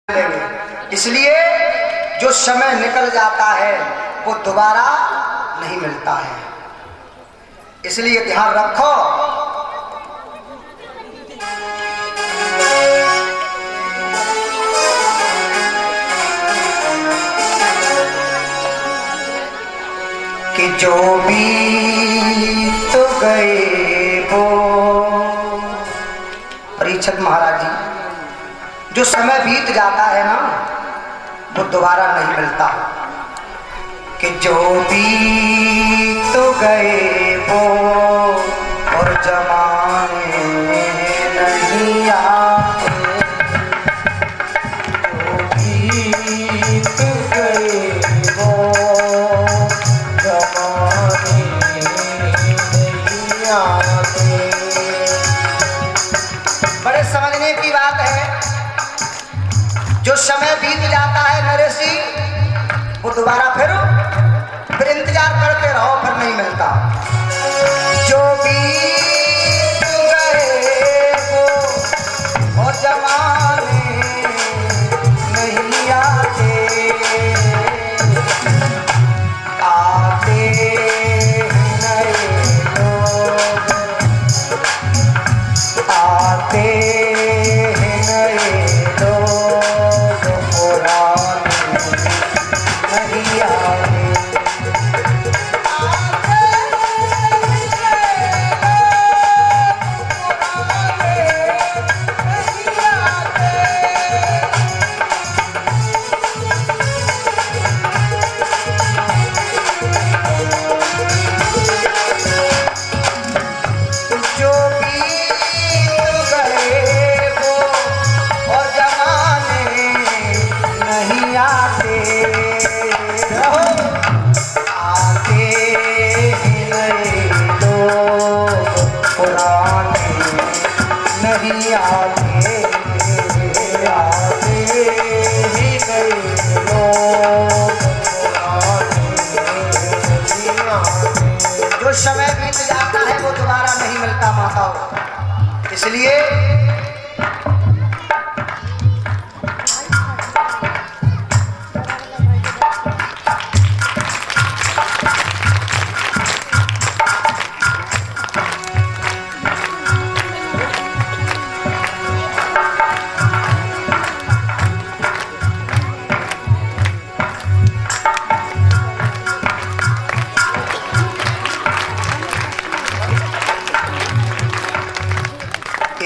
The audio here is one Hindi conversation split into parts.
इसलिए जो समय निकल जाता है वो दोबारा नहीं मिलता है, इसलिए ध्यान रखो। कि जो बीत गए वो, परीक्षित महाराज जी, जो समय बीत जाता है ना वो दोबारा नहीं मिलता। कि जो बीत गए वो और जमाने नहीं आते, जो बीत गए वो जमाने नहीं आते। बड़े समझने की बात है, जो समय बीत जाता है नरेश जी वो दोबारा फिर इंतजार करते रहो, फिर नहीं मिलता। जो बीत गए वो और जमाने नहीं आते, आते नए लोग, आते नए लोग, पुराने नहीं आते। जो समय बीत जाता है वो दोबारा नहीं मिलता माताओं, इसलिए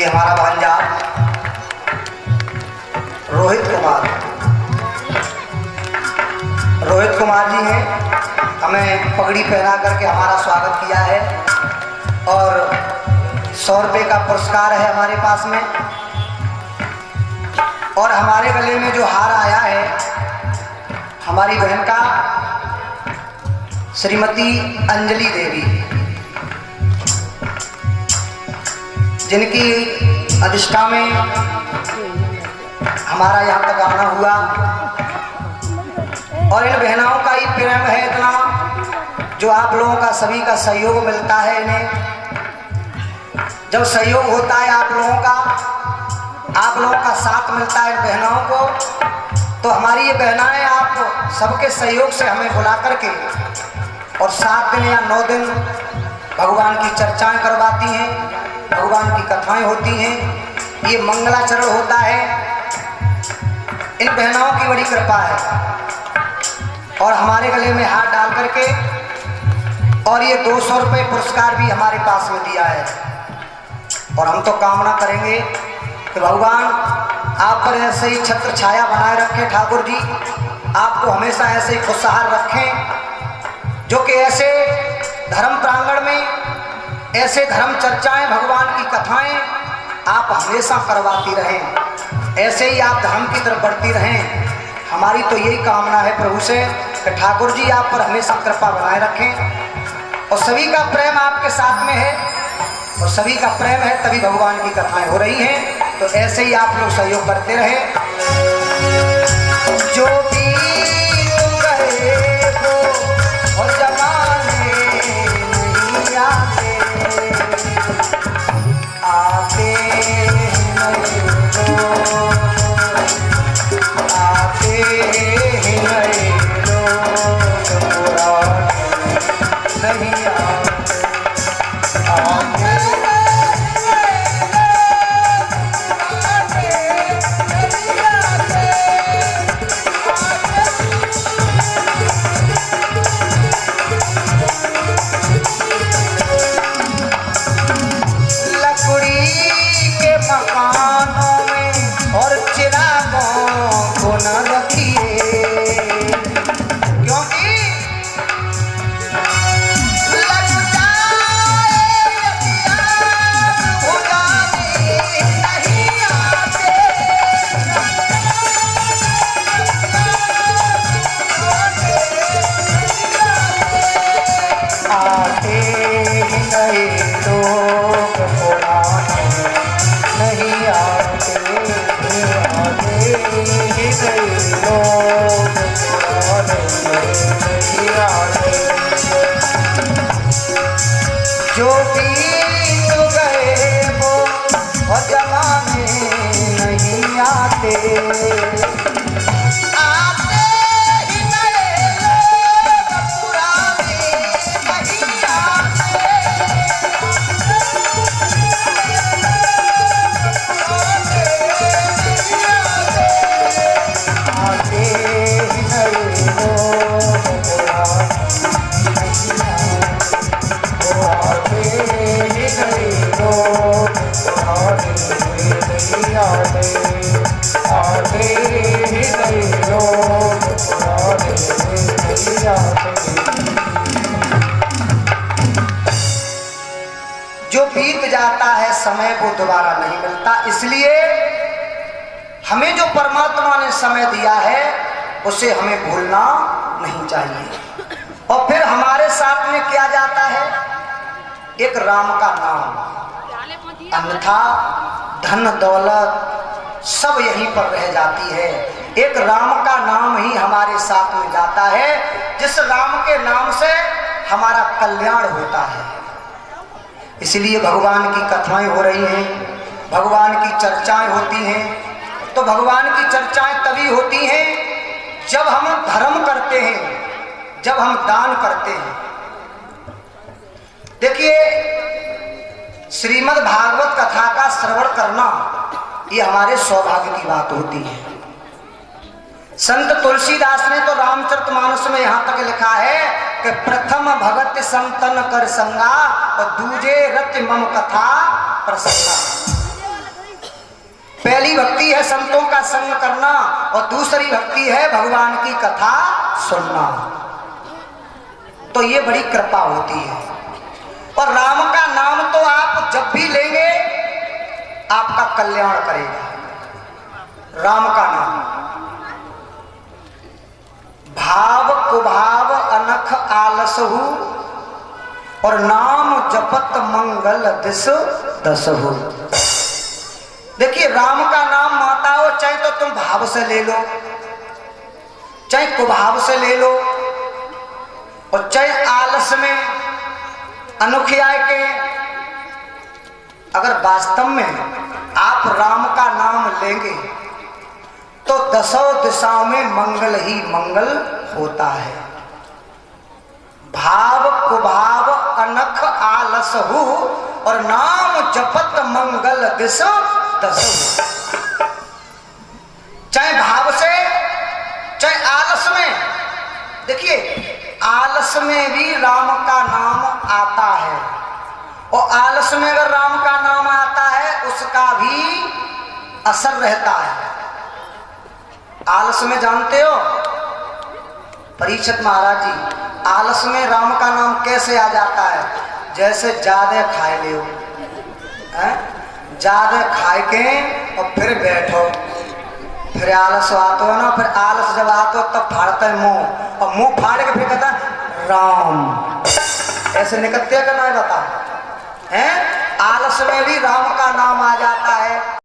हमारा भांजा रोहित कुमार जी हैं, हमें पगड़ी पहना करके हमारा स्वागत किया है और 100 रुपये का पुरस्कार है हमारे पास में। और हमारे गले में जो हार आया है हमारी बहन का, श्रीमती अंजलि देवी, जिनकी अधिष्ठा में हमारा यहाँ तक आना हुआ। और इन बहनाओं का ही प्रेम है इतना, जो आप लोगों का सभी का सहयोग मिलता है इन्हें। जब सहयोग होता है आप लोगों का साथ मिलता है इन बहनाओं को, तो हमारी ये बहनाएं आप सबके सहयोग से हमें बुला करके और 7 दिन या 9 दिन भगवान की चर्चाएं करवाती हैं, भगवान की कथाएं होती हैं, ये मंगलाचरण होता है। इन बहनाओं की बड़ी कृपा है और हमारे गले में हाथ डाल करके, और ये 200 रुपये पुरस्कार भी हमारे पास में दिया है। और हम तो कामना करेंगे कि भगवान आप पर ऐसे ही छत्र छाया बनाए रखें, ठाकुर जी आपको हमेशा ऐसे ही खुशहाल रखें, जो कि ऐसे धर्म प्रांगण में ऐसे धर्म चर्चाएं, भगवान की कथाएं आप हमेशा करवाती रहें, ऐसे ही आप धर्म की तरफ बढ़ती रहें। हमारी तो यही कामना है प्रभु से कि ठाकुर जी आप पर हमेशा कृपा बनाए रखें। और सभी का प्रेम आपके साथ में है, और सभी का प्रेम है तभी भगवान की कथाएं हो रही हैं, तो ऐसे ही आप लोग सहयोग करते रहे। जो बीत गए वो और जमाने नहीं आते, आते नहीं। जो बीत गए वो जमाने नहीं आते, आते ही नए लोग पुराने नहीं आते, आते ही नए लोग जो बीत जाता है समय वो दोबारा नहीं मिलता। इसलिए हमें जो परमात्मा ने समय दिया है उसे हमें भूलना नहीं चाहिए। और फिर हमारे साथ में क्या जाता है, एक राम का नाम, अन्यथा धन दौलत सब यहीं पर रह जाती है। एक राम का नाम ही हमारे साथ में जाता है, जिस राम के नाम से हमारा कल्याण होता है। इसलिए भगवान की कथाएं हो रही हैं, भगवान की चर्चाएं होती हैं। तो भगवान की चर्चाएं तभी होती हैं जब हम धर्म करते हैं, जब हम दान करते हैं। देखिए, श्रीमद् भागवत कथा का श्रवण करना ये हमारे सौभाग्य की बात होती है। संत तुलसीदास ने तो रामचरितमानस में यहां तक लिखा है कि प्रथम भगत संतन कर संगा और दूजे रति मम कथा प्रसंगा। पहली भक्ति है संतों का संग करना और दूसरी भक्ति है भगवान की कथा सुनना। तो ये बड़ी कृपा होती है। और राम का नाम तो आप जब भी लेंगे आपका कल्याण करेगा। राम का नाम भाव कुभाव अनख आलसहु और नाम जपत मंगल दिस दसहु। देखिए, राम का नाम माता हो, चाहे तो तुम भाव से ले लो, चाहे कुभाव से ले लो, और चाहे आलस में अनुखियाय के। अगर वास्तव में आप राम का नाम लेंगे तो दसों दिशाओं में मंगल ही मंगल होता है। भाव कुभाव अनख आलसहु और नाम जपत मंगल दिश दसहु। चाहे भाव से चाहे आलस में। देखिए, आलस में भी राम का नाम आता है, और आलस में अगर राम का नाम आता है उसका भी असर रहता है। आलस में जानते हो परीक्षित महाराज जी, आलस में राम का नाम कैसे आ जाता है? जैसे ज्यादा खाए ले, ज्यादा खाए के और फिर बैठो, फिर आलस आते हो ना, फिर आलस जब आते हो तब फाड़ता है मुंह, और मुंह फाड़ के फिर कहता है राम। ऐसे निकलते हैं कि नहीं बता हैं? आलस में भी राम का नाम आ जाता है।